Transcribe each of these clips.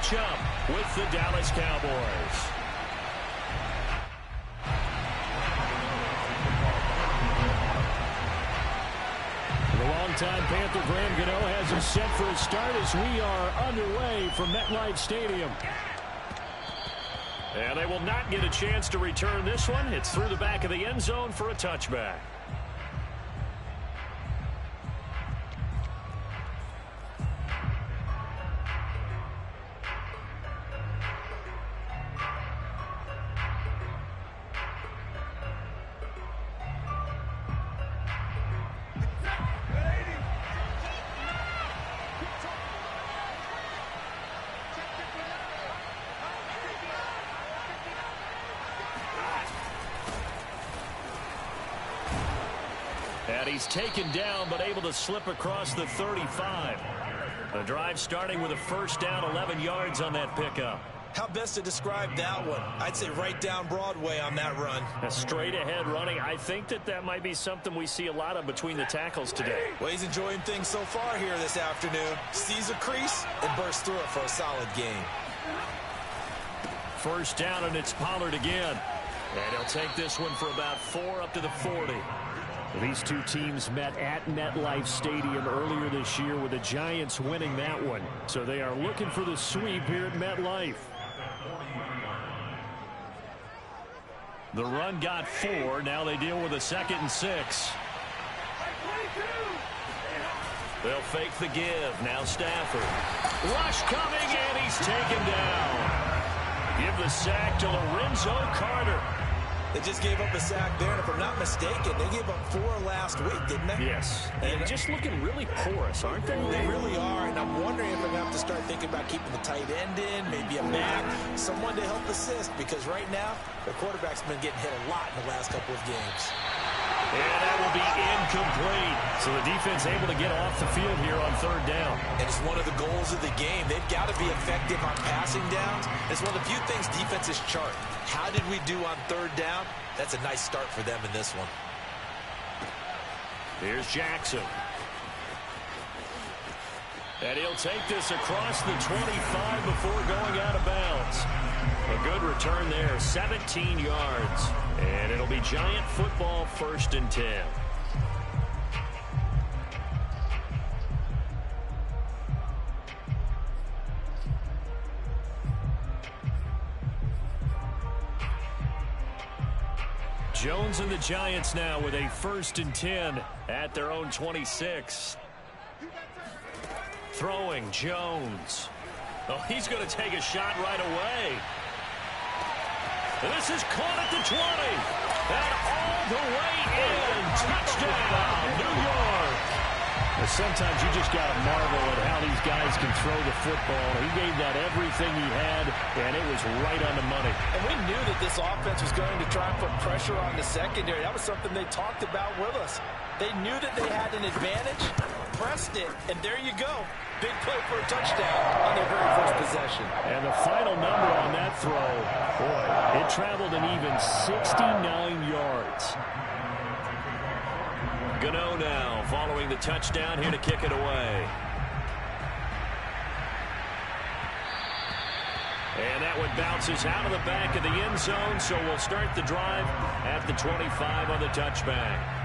matchup with the Dallas Cowboys. The longtime Panther Graham Gano has us set for a start as we are underway from MetLife Stadium. And they will not get a chance to return this one. It's through the back of the end zone for a touchback. And he's taken down, but able to slip across the 35. The drive starting with a first down, 11 yards on that pickup. How best to describe that one? I'd say right down Broadway on that run. A straight ahead running. I think that might be something we see a lot of between the tackles today. Well, he's enjoying things so far here this afternoon. Sees a crease and bursts through it for a solid gain. First down, and it's Pollard again. And he'll take this one for about 4 up to the 40. These two teams met at MetLife Stadium earlier this year with the Giants winning that one. So they are looking for the sweep here at MetLife. The run got 4. Now they deal with a 2nd and 6. They'll fake the give. Now Stafford. Rush coming, and he's taken down. Give the sack to Lorenzo Carter. They just gave up a sack there, and if I'm not mistaken, they gave up 4 last week, didn't they? Yes. And just looking really porous, aren't they? They really are, and I'm wondering if I'm going to have to start thinking about keeping the tight end in, maybe a back, someone to help assist, because right now, the quarterback's been getting hit a lot in the last couple of games. And that will be incomplete. So the defense able to get off the field here on 3rd down. And it's one of the goals of the game. They've got to be effective on passing downs. It's one of the few things defenses chart. How did we do on 3rd down? That's a nice start for them in this one. Here's Jackson. And he'll take this across the 25 before going out of bounds. A good return there, 17 yards. And it'll be Giant football, 1st and 10. Jones and the Giants now with a 1st and 10 at their own 26. Throwing Jones. Oh, he's going to take a shot right away. This is caught at the 20. And all the way in. Touchdown, New York. Well, sometimes you just got to marvel at how these guys can throw the football. He gave that everything he had, and it was right on the money. And we knew that this offense was going to try and put pressure on the secondary. That was something they talked about with us. They knew that they had an advantage, pressed it, and there you go. Big play for a touchdown on their very first possession. And the final number on that throw, boy, it traveled an even 69 yards. Gano now following the touchdown here to kick it away. And that one bounces out of the back of the end zone, so we'll start the drive at the 25 on the touchback.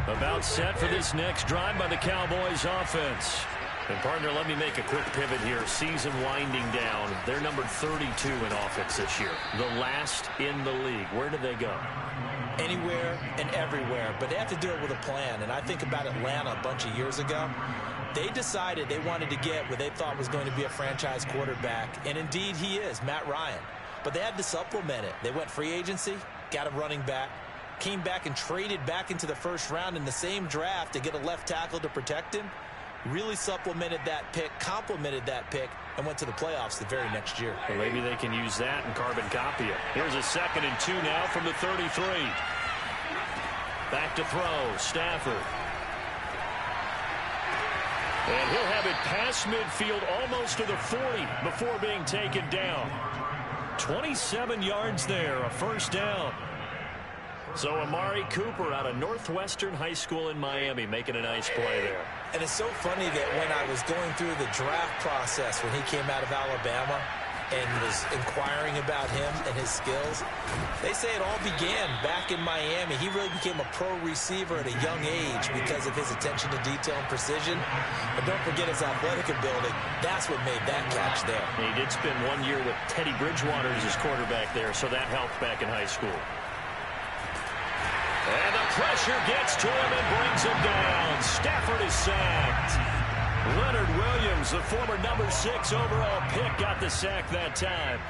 About set for this next drive by the Cowboys offense. And partner, let me make a quick pivot here. Season winding down. They're number 32 in offense this year. The last in the league. Where do they go? Anywhere and everywhere. But they have to do it with a plan. And I think about Atlanta a bunch of years ago. They decided they wanted to get what they thought was going to be a franchise quarterback. And indeed he is, Matt Ryan. But they had to supplement it. They went free agency, got a running back, came back and traded back into the 1st round in the same draft to get a left tackle to protect him. Really supplemented that pick, complemented that pick, and went to the playoffs the very next year. Well, maybe they can use that and carbon copy it. Here's a 2nd and 2 now from the 33. Back to throw, Stafford. And he'll have it past midfield almost to the 40 before being taken down. 27 yards there, a 1st down. So Amari Cooper out of Northwestern High School in Miami making a nice play there. And it's so funny that when I was going through the draft process when he came out of Alabama and was inquiring about him and his skills, they say it all began back in Miami. He really became a pro receiver at a young age because of his attention to detail and precision. But don't forget his athletic ability. That's what made that catch there. He did spend 1 year with Teddy Bridgewater as his quarterback there, so that helped back in high school. And the pressure gets to him and brings him down. Stafford is sacked. Leonard Williams, the former number 6 overall pick, got the sack that time.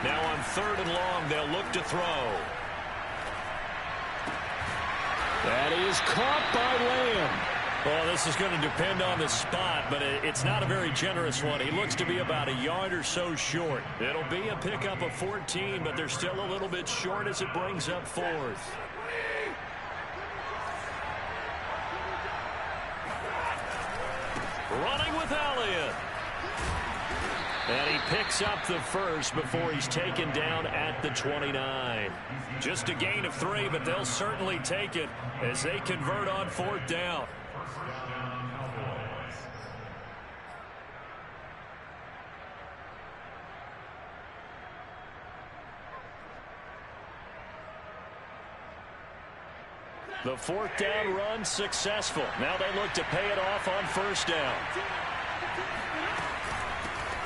Now on 3rd and long, they'll look to throw. That is caught by Lamb. Well, this is going to depend on the spot, but it's not a very generous one. He looks to be about a yard or so short. It'll be a pickup of 14, but they're still a little bit short as it brings up 4th. Running with Elliott. And he picks up the first before he's taken down at the 29. Just a gain of 3, but they'll certainly take it as they convert on 4th down. The 4th down run successful. Now they look to pay it off on 1st down.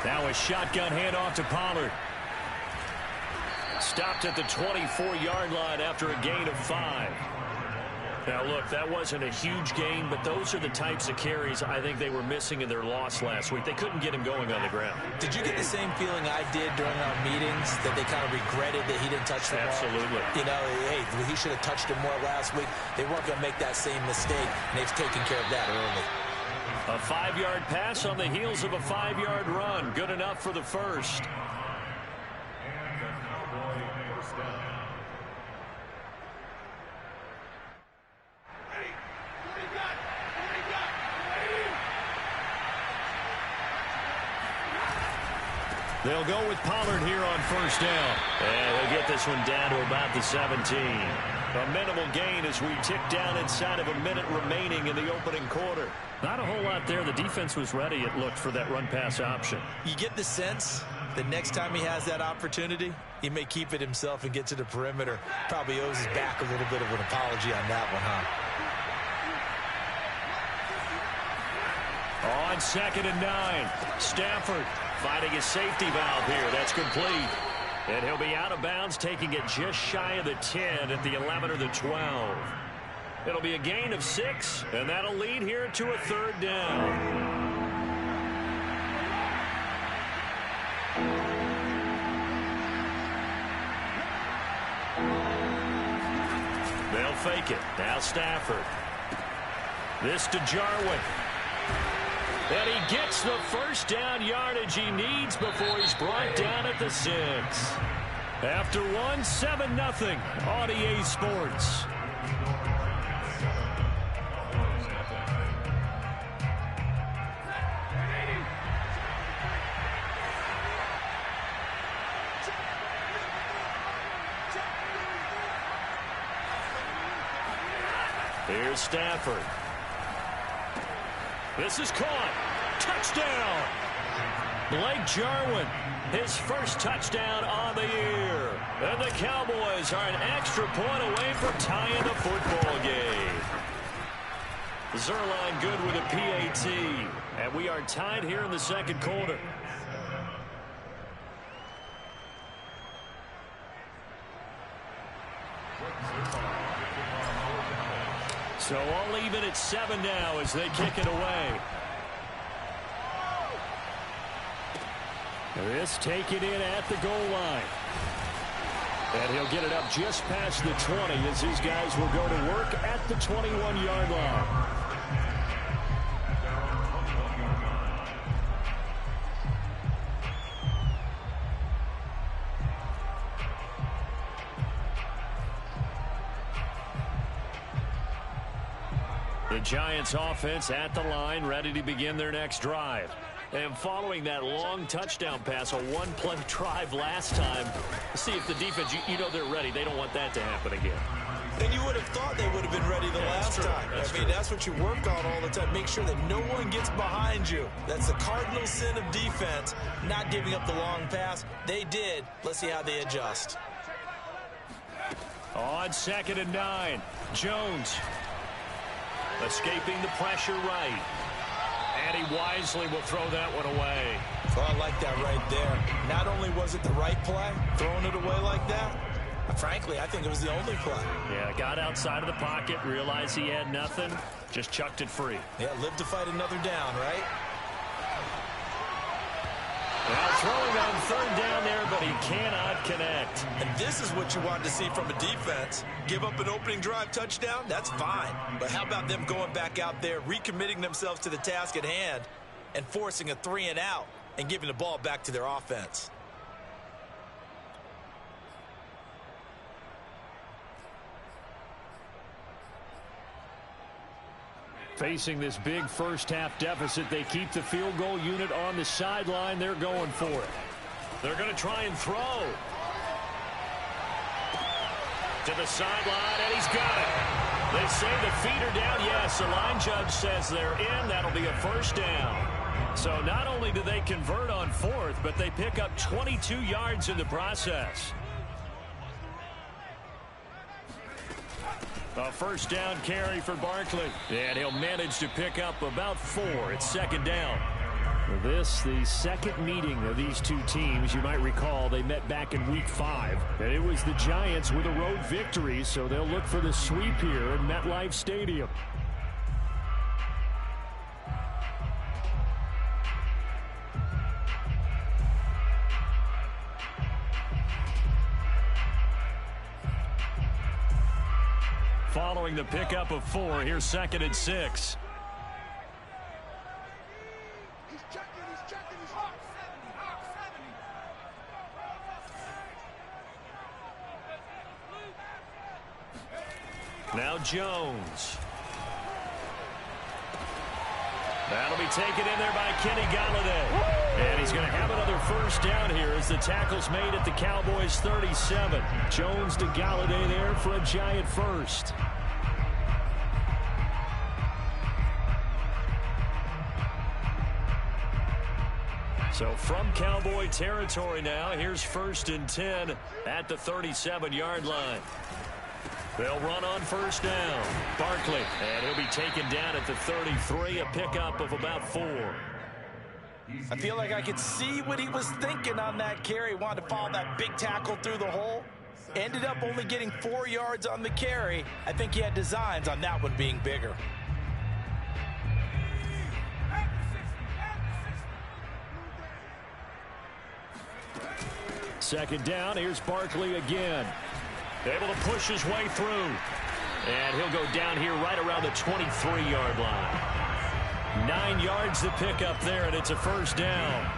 Now a shotgun handoff to Pollard. Stopped at the 24-yard line after a gain of 5. Now, look, that wasn't a huge gain, but those are the types of carries I think they were missing in their loss last week. They couldn't get him going on the ground. Did you get the same feeling I did during our meetings, that they kind of regretted that he didn't touch the ball? Absolutely. You know, hey, he should have touched him more last week. They weren't going to make that same mistake, and they've taken care of that early. A 5-yard pass on the heels of a 5-yard run. Good enough for the first. They'll go with Pollard here on 1st down. And they'll get this one down to about the 17. A minimal gain as we tick down inside of a minute remaining in the opening quarter. Not a whole lot there. The defense was ready, it looked, for that run-pass option. You get the sense that next time he has that opportunity, he may keep it himself and get to the perimeter. Probably owes his back a little bit of an apology on that one, huh? On 2nd and 9, Stafford finding his safety valve here. That's complete. And he'll be out of bounds, taking it just shy of the 10 at the 11 or the 12. It'll be a gain of 6, and that'll lead here to a 3rd down. They'll fake it. Now Stafford. This to Jarwin. And he gets the 1st down yardage he needs before he's brought down at the 6. After one, 7-0 on EA Sports. Here's Stafford. This is caught. Touchdown. Blake Jarwin, his first touchdown on the year. And the Cowboys are an extra point away from tying the football game. Zuerlein good with a PAT. And we are tied here in the 2nd quarter. So all even at 7 now as they kick it away. This taken in at the goal line. And he'll get it up just past the 20 as these guys will go to work at the 21-yard line. The Giants offense at the line, ready to begin their next drive. And following that long touchdown pass, a one-play drive last time, see if the defense, you know they're ready. They don't want that to happen again. And you would have thought they would have been ready the last time. That's what you work on all the time. Make sure that no one gets behind you. That's the cardinal sin of defense, not giving up the long pass. They did. Let's see how they adjust. On 2nd and 9, Jones escaping the pressure right. And he wisely will throw that one away. Oh, I like that right there. Not only was it the right play, throwing it away like that, frankly, I think it was the only play. Yeah, got outside of the pocket, realized he had nothing, just chucked it free. Yeah, live to fight another down, right? Well, throwing on 3rd down there, but he cannot connect. And this is what you wanted to see from a defense. Give up an opening drive touchdown, that's fine. But how about them going back out there, recommitting themselves to the task at hand, and forcing a 3-and-out and giving the ball back to their offense? Facing this big first-half deficit, they keep the field goal unit on the sideline. They're going for it. They're going to try and throw. To the sideline, and he's got it. They say the feet are down. Yes, the line judge says they're in. That'll be a first down. So not only do they convert on 4th, but they pick up 22 yards in the process. A first down carry for Barkley. And he'll manage to pick up about 4. It's 2nd down. This, the second meeting of these two teams. You might recall they met back in Week 5. And it was the Giants with a road victory, so they'll look for the sweep here at MetLife Stadium. Following the pickup of 4, here's 2nd and 6. Now Jones. That'll be taken in there by Kenny Golladay. And he's going to have another first down here as the tackle's made at the Cowboys 37. Jones to Golladay there for a Giant first. So from Cowboy territory now, here's 1st and 10 at the 37-yard line. They'll run on first down. Barkley, and he'll be taken down at the 33, a pickup of about 4. I feel like I could see what he was thinking on that carry. Wanted to follow that big tackle through the hole. Ended up only getting 4 yards on the carry. I think he had designs on that one being bigger. Second down, here's Barkley again. Able to push his way through. And he'll go down here right around the 23-yard line. 9 yards to pick up there, and it's a first down.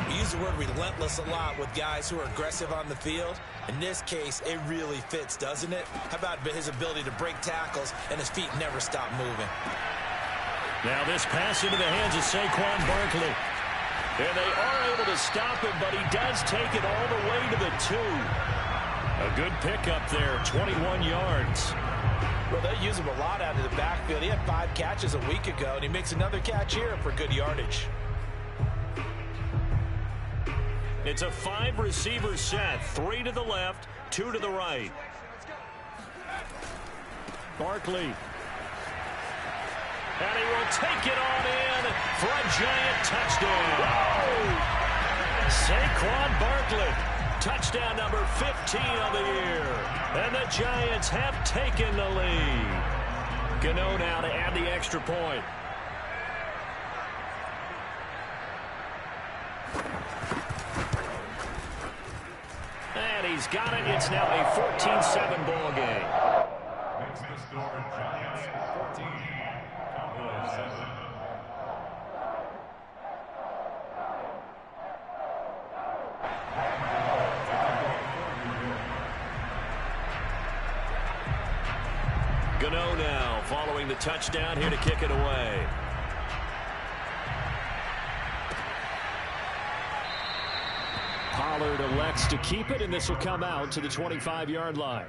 We use the word relentless a lot with guys who are aggressive on the field. In this case, it really fits, doesn't it? How about his ability to break tackles and his feet never stop moving? Now this pass into the hands of Saquon Barkley. And they are able to stop him, but he does take it all the way to the 2. A good pickup there, 21 yards. Well, they use him a lot out of the backfield. He had 5 catches a week ago, and he makes another catch here for good yardage. It's a 5-receiver set, 3 to the left, 2 to the right. Barkley. And he will take it on in for a Giant touchdown. Whoa! Saquon Barkley, touchdown number 15 of the year. And the Giants have taken the lead. Gano now to add the extra point. And he's got it. It's now a 14-7 ball game. Makes the score Giants 14, Cowboys 7. Gano now following the touchdown here to kick it away. Pollard elects to keep it, and this will come out to the 25-yard line.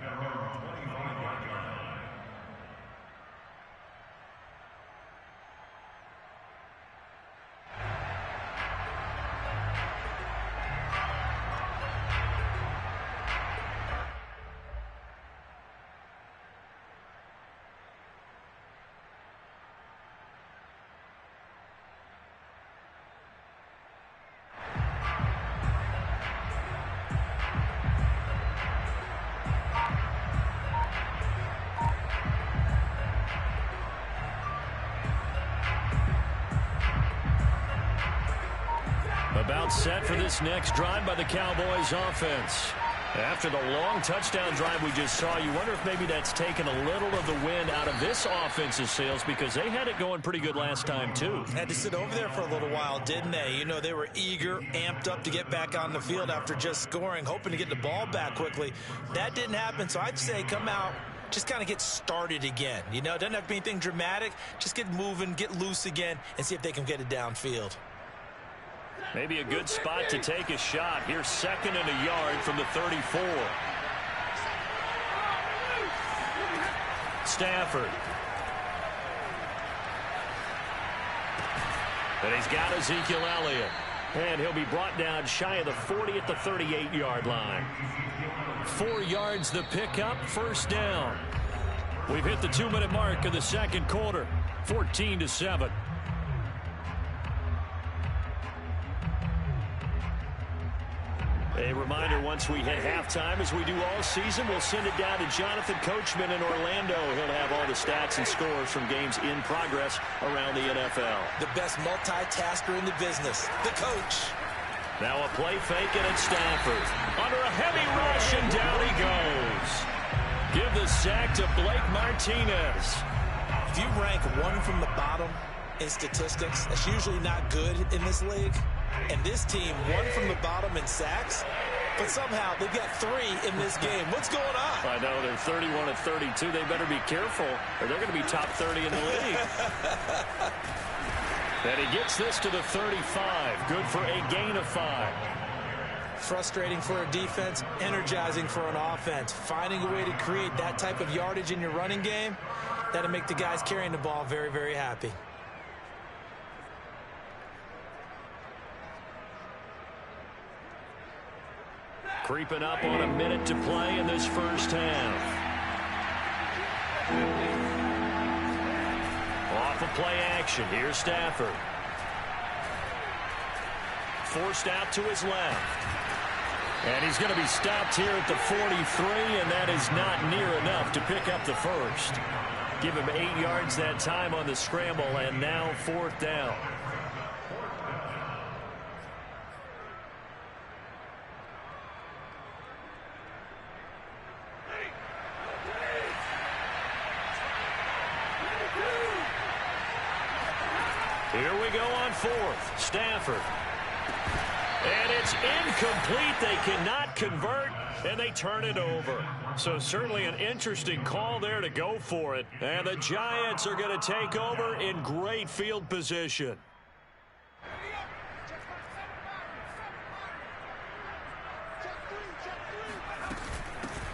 About set for this next drive by the Cowboys offense. After the long touchdown drive we just saw, you wonder if maybe that's taken a little of the wind out of this offense's sails, because they had it going pretty good last time too. Had to sit over there for a little while, didn't they? You know, they were eager, amped up to get back on the field after just scoring, hoping to get the ball back quickly. That didn't happen, so I'd say come out, just kind of get started again. You know, it doesn't have to be anything dramatic. Just get moving, get loose again, and see if they can get it downfield. Maybe a good spot to take a shot. Here's 2nd and a yard from the 34. Stafford. And he's got Ezekiel Elliott. And he'll be brought down shy of the 40 at the 38-yard line. 4 yards the pickup, 1st down. We've hit the 2-minute mark of the 2nd quarter. 14-7. A reminder, once we hit halftime, as we do all season, we'll send it down to Jonathan Coachman in Orlando. He'll have all the stats and scores from games in progress around the NFL. The best multitasker in the business, the coach. Now a play fake, and it's Stafford. Under a heavy rush, and down he goes. Give the sack to Blake Martinez. If you rank one from the bottom in statistics, that's usually not good in this league. And this team won from the bottom in sacks, but somehow they've got 3 in this game. What's going on? I know, they're 31 of 32. They better be careful, or they're going to be top 30 in the league. And he gets this to the 35. Good for a gain of 5. Frustrating for a defense, energizing for an offense. Finding a way to create that type of yardage in your running game, that'll make the guys carrying the ball very, very happy. Creeping up on a minute to play in this 1st half. Off of play action. Here's Stafford. Forced out to his left. And he's going to be stopped here at the 43, and that is not near enough to pick up the 1st. Give him 8 yards that time on the scramble, and now 4th down. Here we go on 4th. Stafford. And it's incomplete. They cannot convert, and they turn it over. So certainly an interesting call there to go for it. And the Giants are going to take over in great field position.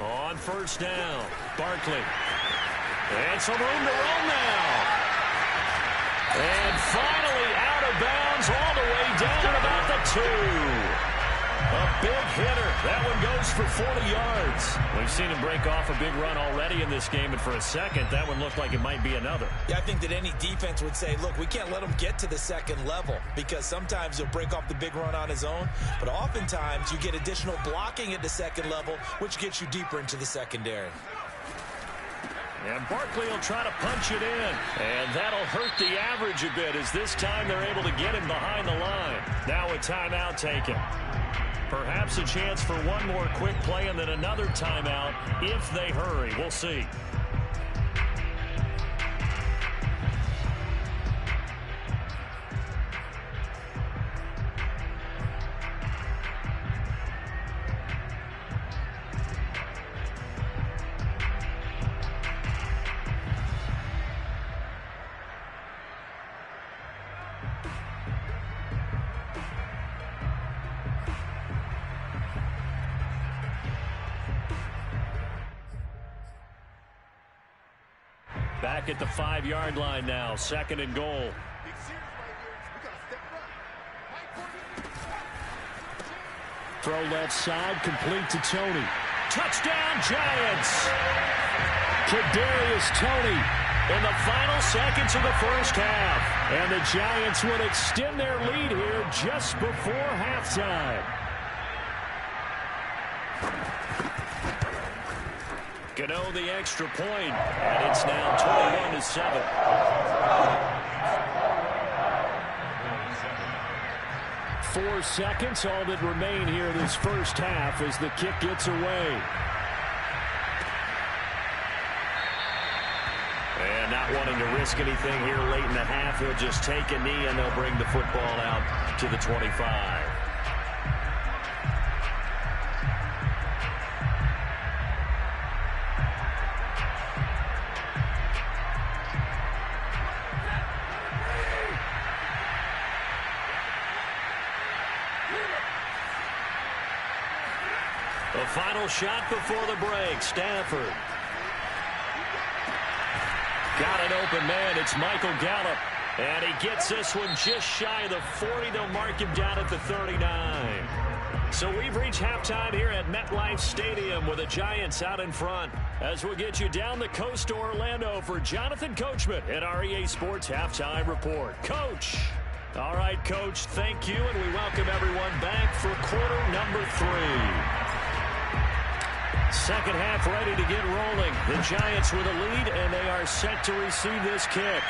On 1st down, Barkley. And some room to roll now. And finally out of bounds all the way down about the 2. A big hitter. That one goes for 40 yards. We've seen him break off a big run already in this game, and for a second, that one looked like it might be another. Yeah, I think that any defense would say, look, we can't let him get to the 2nd level, because sometimes he'll break off the big run on his own, but oftentimes you get additional blocking at the 2nd level, which gets you deeper into the secondary. And Barkley will try to punch it in. And that'll hurt the average a bit, as this time they're able to get him behind the line. Now a timeout taken. Perhaps a chance for one more quick play and then another timeout if they hurry. We'll see. Back at the 5-yard line now, 2nd and goal. Throw left side, complete to Toney. Touchdown, Giants! Kadarius Toney in the final seconds of the first half. And the Giants would extend their lead here just before halftime. Gano the extra point, and it's now 21-7. 4 seconds, all that remain here this first half as the kick gets away. And not wanting to risk anything here late in the half, he'll just take a knee and they'll bring the football out to the 25. The final shot before the break. Stafford. Got an open man. It's Michael Gallup. And he gets this one just shy of the 40. They'll mark him down at the 39. So we've reached halftime here at MetLife Stadium with the Giants out in front. As we'll get you down the coast to Orlando for Jonathan Coachman at our EA Sports Halftime Report. Coach. All right, Coach, thank you. And we welcome everyone back for quarter number 3. Second half ready to get rolling. The Giants with a lead, and they are set to receive this kick.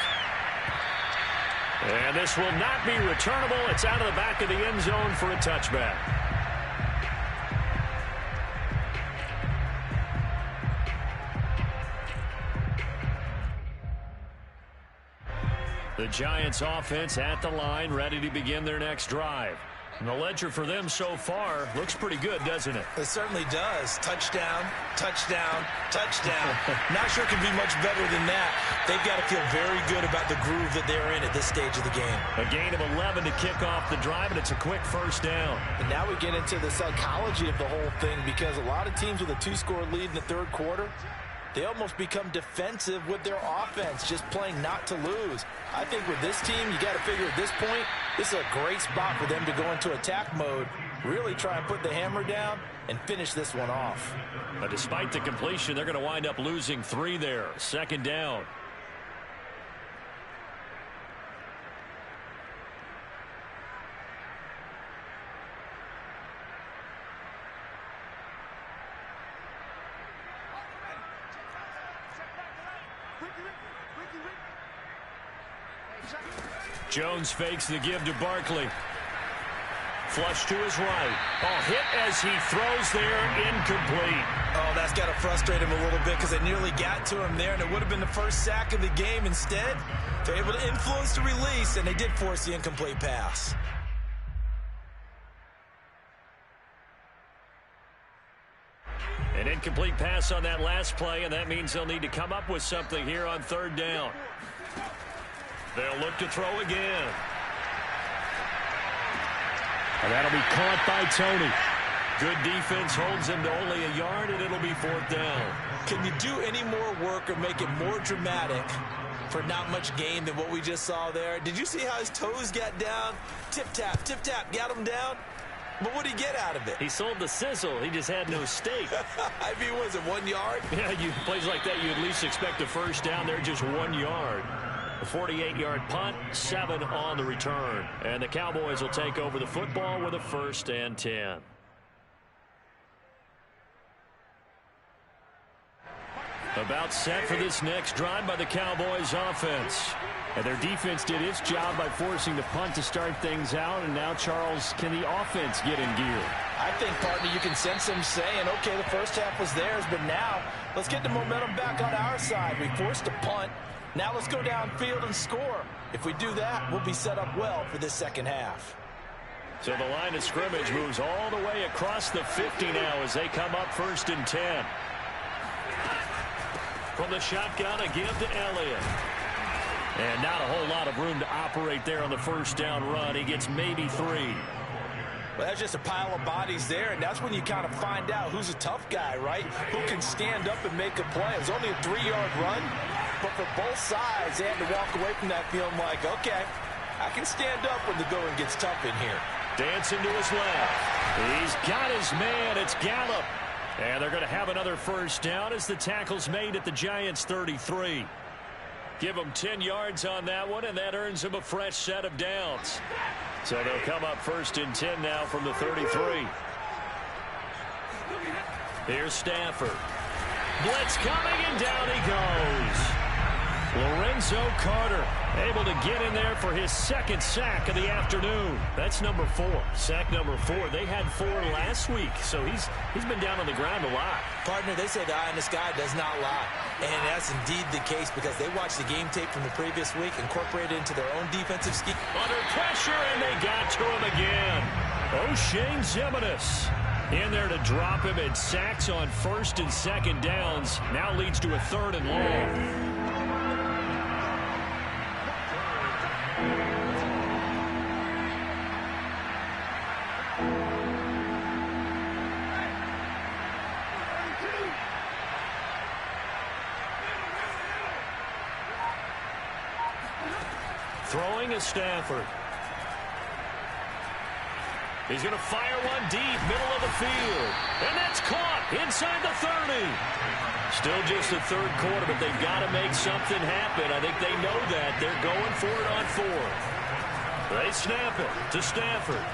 And this will not be returnable. It's out of the back of the end zone for a touchback. The Giants offense at the line, ready to begin their next drive. And the ledger for them so far looks pretty good, doesn't it? It certainly does. Touchdown, touchdown, touchdown. Not sure it can be much better than that. They've got to feel very good about the groove that they're in at this stage of the game. A gain of 11 to kick off the drive, and it's a quick first down. And now we get into the psychology of the whole thing, because a lot of teams with a 2-score lead in the third quarter, they almost become defensive with their offense, just playing not to lose. I think with this team, you got to figure at this point, this is a great spot for them to go into attack mode, really try and put the hammer down and finish this one off. But despite the completion, they're going to wind up losing 3 there. 2nd down. Jones fakes the give to Barkley. Flush to his right. Oh, hit as he throws there, incomplete. Oh, that's got to frustrate him a little bit because they nearly got to him there, and it would have been the first sack of the game. Instead, they're able to influence the release, and they did force the incomplete pass. An incomplete pass on that last play, and that means they'll need to come up with something here on 3rd down. They'll look to throw again. And that'll be caught by Toney. Good defense holds him to only a yard, and it'll be 4th down. Can you do any more work or make it more dramatic for not much gain than what we just saw there? Did you see how his toes got down? Tip-tap, got him down. But what did he get out of it? He sold the sizzle. He just had no steak. I mean, was it 1 yard? Yeah, plays like that, you at least expect a first down there, just 1 yard. A 48-yard punt, 7 on the return. And the Cowboys will take over the football with a 1st and 10. About set for this next drive by the Cowboys offense. And their defense did its job by forcing the punt to start things out. And now, Charles, can the offense get in gear? I think, partner, you can sense them saying, okay, the first half was theirs, but now let's get the momentum back on our side. We forced a punt. Now let's go downfield and score. If we do that, we'll be set up well for this second half. So the line of scrimmage moves all the way across the 50 now as they come up 1st and 10. From the shotgun, a give to Elliott. And not a whole lot of room to operate there on the first down run. He gets maybe 3. Well, that's just a pile of bodies there, and that's when you kind of find out who's a tough guy, right? Who can stand up and make a play. It was only a 3-yard run, But for both sides, they had to walk away from that feeling like, okay, I can stand up when the going gets tough in here. Dancing to his left. He's got his man. It's Gallup. And they're going to have another first down as the tackle's made at the Giants' 33. Give them 10 yards on that one, and that earns them a fresh set of downs. So they'll come up first and 10 now from the 33. Here's Stafford. Blitz coming, and down he goes. Lorenzo Carter able to get in there for his second sack of the afternoon. That's number 4. Sack number 4. They had 4 last week, so he's been down on the ground a lot. Partner, they say the eye in the sky does not lie. And that's indeed the case because they watched the game tape from the previous week, incorporated into their own defensive scheme. Under pressure, and they got to him again. O'Shane Ximines in there to drop him, and sacks on first and second downs. Now leads to a 3rd and long. Throwing is Stafford. He's going to fire one deep, middle of the field. And that's caught inside the 30. Still just the 3rd quarter, but they've got to make something happen. I think they know that. They're going for it on 4th. They snap it to Stafford.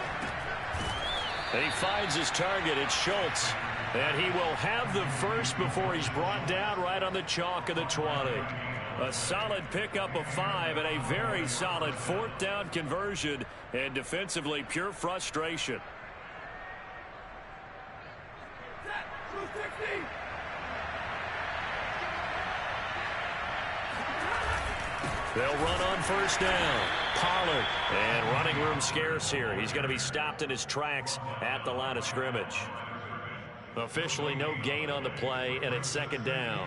And he finds his target. It's Schultz. And he will have the first before he's brought down right on the chalk of the 20. A solid pickup of 5 and a very solid 4th down conversion, and defensively pure frustration. They'll run on first down. Pollard, and running room scarce here. He's going to be stopped in his tracks at the line of scrimmage. Officially no gain on the play, and it's 2nd down.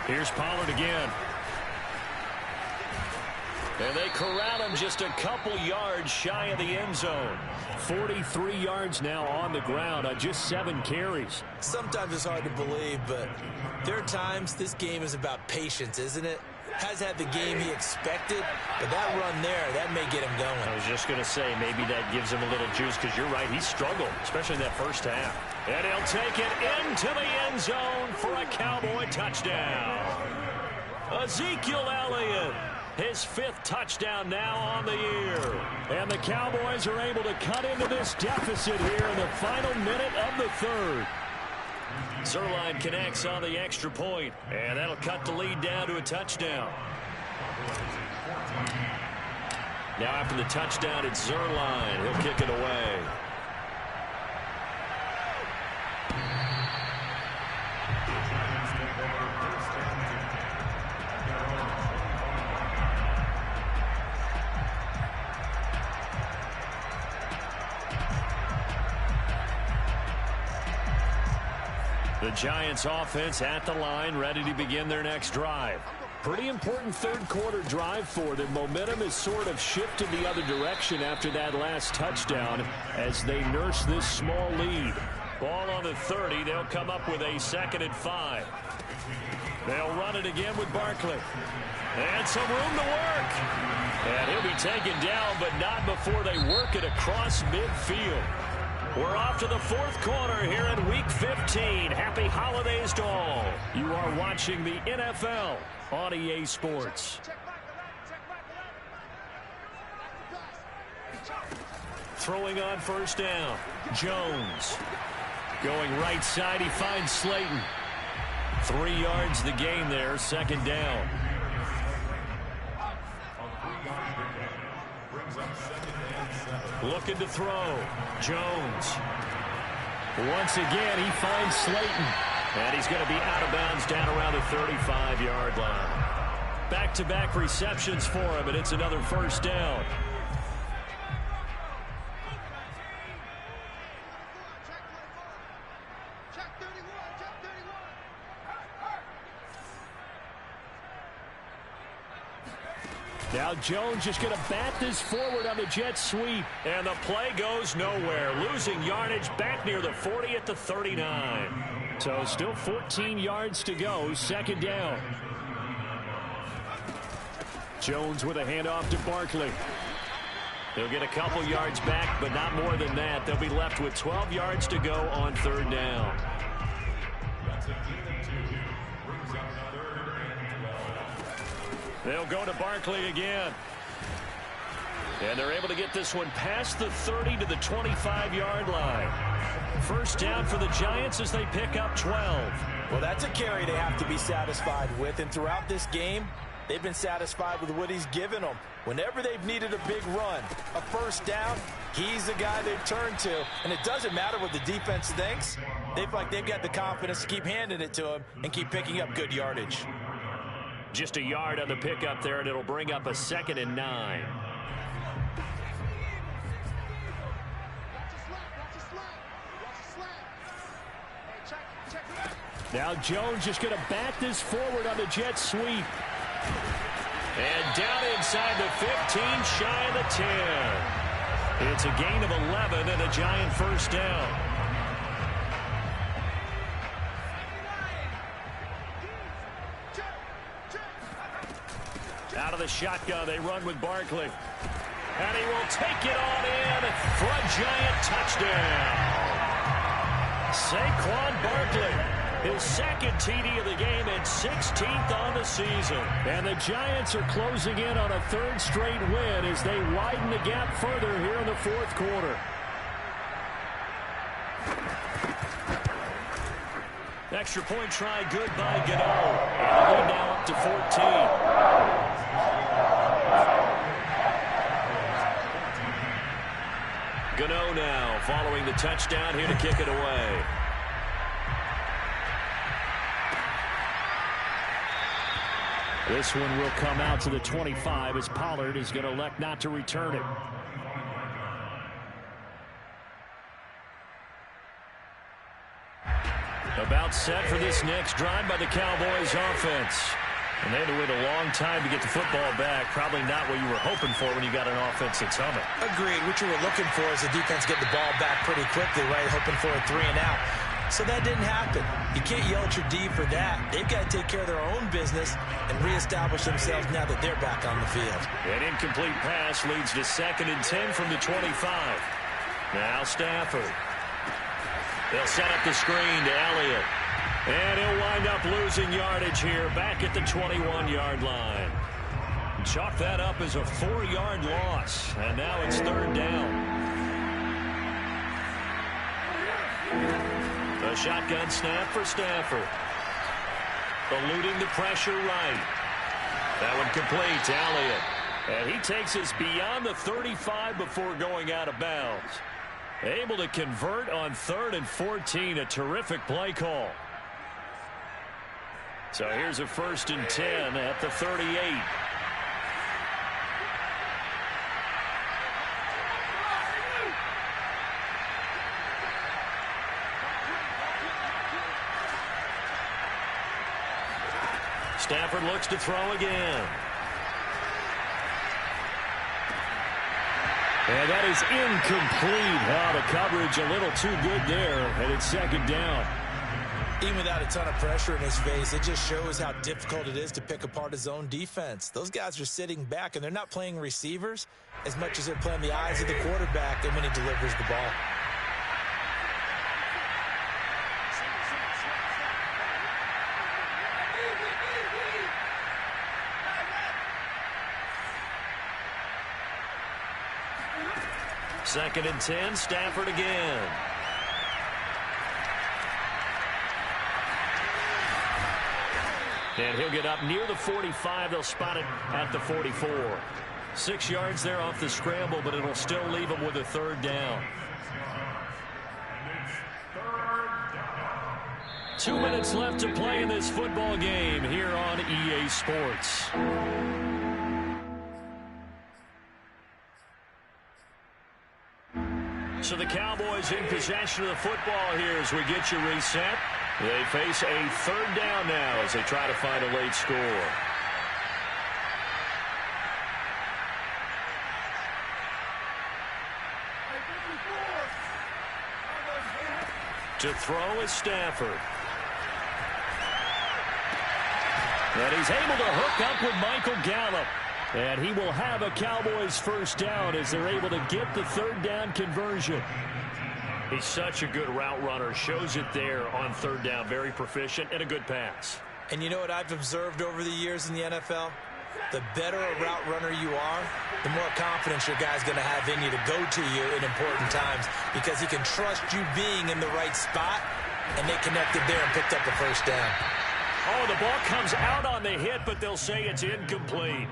Here's Pollard again. And they corral him just a couple yards shy of the end zone. 43 yards now on the ground on just 7 carries. Sometimes it's hard to believe, but there are times this game is about patience, isn't it? Has had the game he expected, but that run there, that may get him going. I was just going to say, maybe that gives him a little juice, because you're right, he struggled, especially in that first half. And he'll take it into the end zone for a Cowboy touchdown. Ezekiel Elliott, his 5th touchdown now on the year. And the Cowboys are able to cut into this deficit here in the final minute of the 3rd. Zuerlein connects on the extra point, and that'll cut the lead down to a touchdown. Now after the touchdown, it's Zuerlein. He'll kick it away. The Giants offense at the line, ready to begin their next drive. Pretty important 3rd quarter drive for them. Momentum has sort of shifted the other direction after that last touchdown as they nurse this small lead. Ball on the 30. They'll come up with a 2nd and 5. They'll run it again with Barkley. And some room to work. And he'll be taken down, but not before they work it across midfield. We're off to the 4th quarter here in Week 15. Happy holidays to all. You are watching the NFL on EA Sports. Throwing on first down. Jones. Going right side, he finds Slayton. 3 yards the gain there, 2nd down. Looking to throw. Jones. Once again, he finds Slayton. And he's going to be out of bounds down around the 35-yard line. Back-to-back receptions for him, and it's another first down. Now Jones just going to bat this forward on the jet sweep. And the play goes nowhere. Losing yardage back near the 40 at the 39. So still 14 yards to go. Second down. Jones with a handoff to Barkley. They'll get a couple yards back, but not more than that. They'll be left with 12 yards to go on third down. They'll go to Barkley again. And they're able to get this one past the 30 to the 25-yard line. First down for the Giants as they pick up 12. Well, that's a carry they have to be satisfied with. And throughout this game, they've been satisfied with what he's given them. Whenever they've needed a big run, a first down, he's the guy they've turned to. And it doesn't matter what the defense thinks. They feel like they've got the confidence to keep handing it to him and keep picking up good yardage. Just a yard on the pickup there, and it'll bring up a 2nd and 9. Now Jones just going to bat this forward on the jet sweep. And down inside the 15, shy of the 10. It's a gain of 11 and a Giant first down. Out of the shotgun, they run with Barkley. And he will take it on in for a Giant touchdown. Saquon Barkley, his second TD of the game and 16th on the season. And the Giants are closing in on a third straight win as they widen the gap further here in the fourth quarter. Extra point try good by Gano. And lead now up to 14. Gano now following the touchdown here to kick it away. This one will come out to the 25 as Pollard is going to elect not to return it. About set for this next drive by the Cowboys offense. And they had to wait a long time to get the football back. Probably not what you were hoping for when you got an offense that's humming. Agreed. What you were looking for is the defense get the ball back pretty quickly, right? Hoping for a 3 and out. So that didn't happen. You can't yell at your D for that. They've got to take care of their own business and reestablish themselves now that they're back on the field. An incomplete pass leads to 2nd and 10 from the 25. Now Stafford. They'll set up the screen to Elliott. And he'll wind up losing yardage here back at the 21-yard line. Chalk that up as a 4-yard loss. And now it's third down. A shotgun snap for Stafford. Eluding the pressure right. That one complete to Elliott. And he takes us beyond the 35 before going out of bounds. Able to convert on 3rd and 14. A terrific play call. So here's a 1st and 10 at the 38. Stafford looks to throw again. And that is incomplete. Oh, the coverage a little too good there, and it's 2nd down. Even without a ton of pressure in his face, it just shows how difficult it is to pick apart his own defense. Those guys are sitting back, and they're not playing receivers as much as they're playing the eyes of the quarterback and when he delivers the ball. Second and 10, Stafford again. And he'll get up near the 45. They'll spot it at the 44. 6 yards there off the scramble, but it'll still leave him with a third down. 2 minutes left to play in this football game here on EA Sports. So the Cowboys in possession of the football here as we get you reset. They face a third down now as they try to find a late score. To throw is Stafford. And he's able to hook up with Michael Gallup. And he will have a Cowboys first down as they're able to get the third down conversion. He's such a good route runner. Shows it there on third down. Very proficient and a good pass. And you know what I've observed over the years in the NFL? The better a route runner you are, the more confidence your guy's going to have in you to go to you in important times because he can trust you being in the right spot, and they connected there and picked up the first down. Oh, the ball comes out on the hit, but they'll say it's incomplete.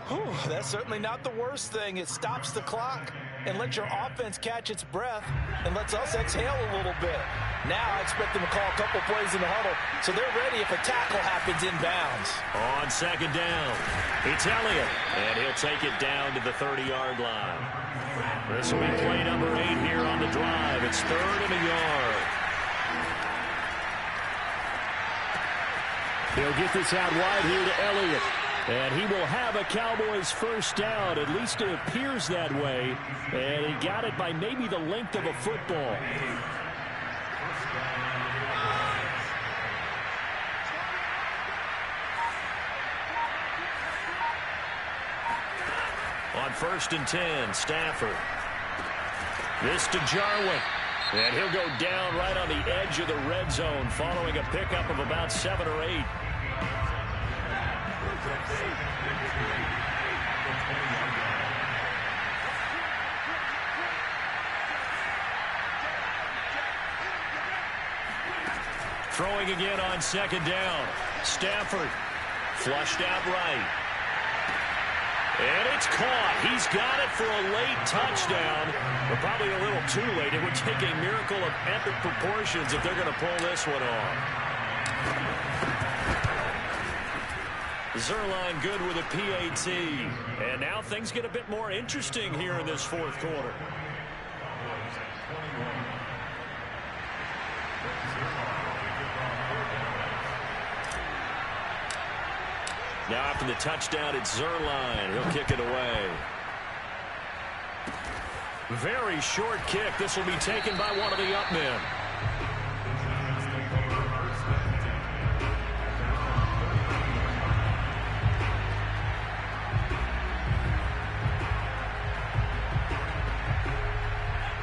Whew, that's certainly not the worst thing. It stops the clock and lets your offense catch its breath and lets us exhale a little bit. Now I expect them to call a couple plays in the huddle so they're ready if a tackle happens inbounds. On second down, it's Elliott, and he'll take it down to the 30-yard line. This will be play number 8 here on the drive. It's 3rd and a yard. He'll get this out wide here to Elliott. And he will have a Cowboys first down. At least it appears that way. And he got it by maybe the length of a football. On 1st and 10, Stafford. This to Jarwin. And he'll go down right on the edge of the red zone following a pickup of about 7 or 8. Throwing again on second down. Stafford flushed out right. And it's caught. He's got it for a late touchdown, but probably a little too late. It would take a miracle of epic proportions if they're going to pull this one off. Zuerlein good with a PAT. And now things get a bit more interesting here in this fourth quarter. Now after the touchdown, it's Zuerlein. He'll kick it away. Very short kick. This will be taken by one of the up men.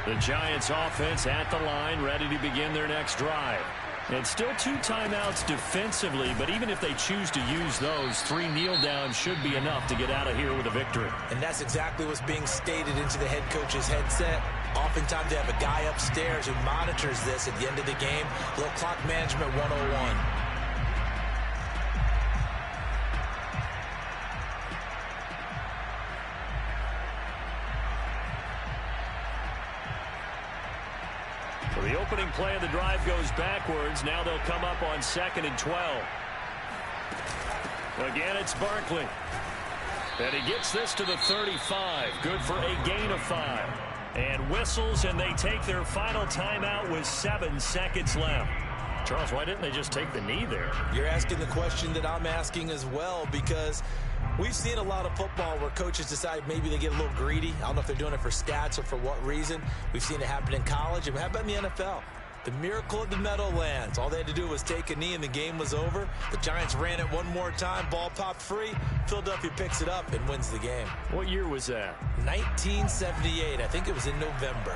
The Giants offense at the line, ready to begin their next drive. And still 2 timeouts defensively, but even if they choose to use those, 3 kneel downs should be enough to get out of here with a victory. And that's exactly what's being stated into the head coach's headset. Oftentimes they have a guy upstairs who monitors this at the end of the game. A little clock management 101. The opening play of the drive goes backwards. Now they'll come up on 2nd and 12. Again, it's Barkley. And he gets this to the 35. Good for a gain of 5. And whistles, and they take their final timeout with 7 seconds left. Charles, why didn't they just take the knee there? You're asking the question that I'm asking as well, because we've seen a lot of football where coaches decide maybe they get a little greedy. I don't know if they're doing it for stats or for what reason. We've seen it happen in college. And how about in the NFL? The miracle of the Meadowlands. All they had to do was take a knee and the game was over. The Giants ran it one more time. Ball popped free. Philadelphia picks it up and wins the game. What year was that? 1978. I think it was in November.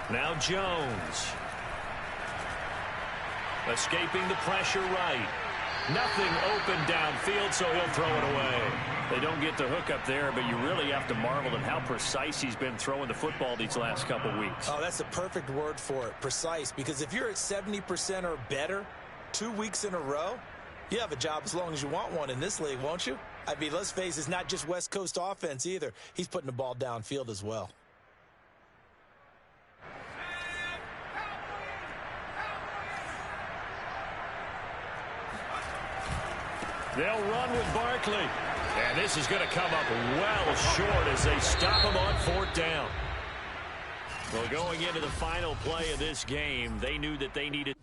Now Jones. Escaping the pressure right. Nothing open downfield, so he'll throw it away. They don't get the hook up there, but you really have to marvel at how precise he's been throwing the football these last couple weeks. Oh, that's the perfect word for it, precise. Because if you're at 70% or better 2 weeks in a row, you have a job as long as you want one in this league, won't you? I mean, let's face it, it's not just West Coast offense either. He's putting the ball downfield as well. They'll run with Barkley. And this is going to come up well short as they stop him on 4th down. Well, going into the final play of this game, they knew that they needed